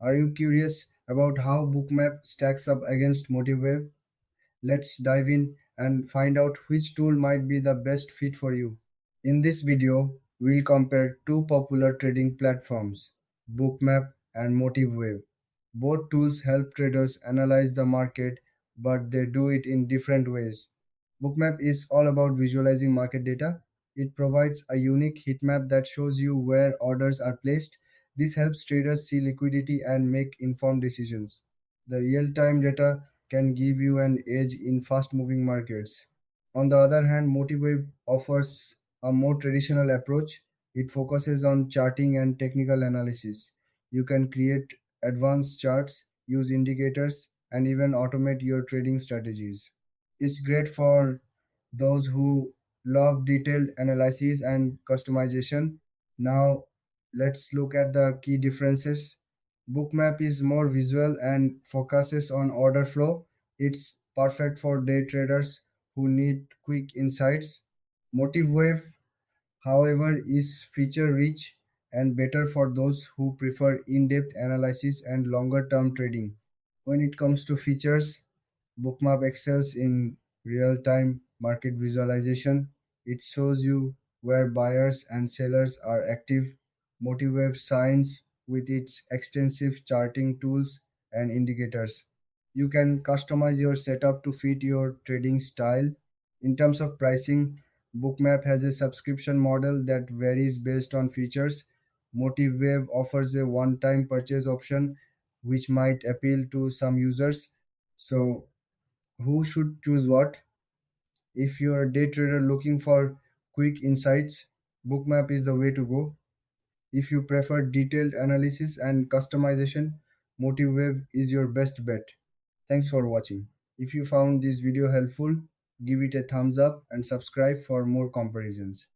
Are you curious about how Bookmap stacks up against Motivewave? Let's dive in and find out which tool might be the best fit for you. In this video, we'll compare two popular trading platforms, Bookmap and Motivewave. Both tools help traders analyze the market, but they do it in different ways. Bookmap is all about visualizing market data. It provides a unique heat map that shows you where orders are placed. This helps traders see liquidity and make informed decisions. The real time data can give you an edge in fast moving markets. On the other hand, Motivate offers a more traditional approach. It focuses on charting and technical analysis. You can create advanced charts, use indicators, and even automate your trading strategies. It's great for those who love detailed analysis and customization. Now, let's look at the key differences. Bookmap is more visual and focuses on order flow. It's perfect for day traders who need quick insights. Motivewave, however, is feature rich and better for those who prefer in depth analysis and longer term trading. When it comes to features, Bookmap excels in real time market visualization. It shows you where buyers and sellers are active. Motivewave shines with its extensive charting tools and indicators. You can customize your setup to fit your trading style. In terms of pricing, Bookmap has a subscription model that varies based on features. Motivewave offers a one time purchase option, which might appeal to some users. So, who should choose what? If you're a day trader looking for quick insights, Bookmap is the way to go. If you prefer detailed analysis and customization, Motivewave is your best bet. Thanks for watching. If you found this video helpful, give it a thumbs up and subscribe for more comparisons.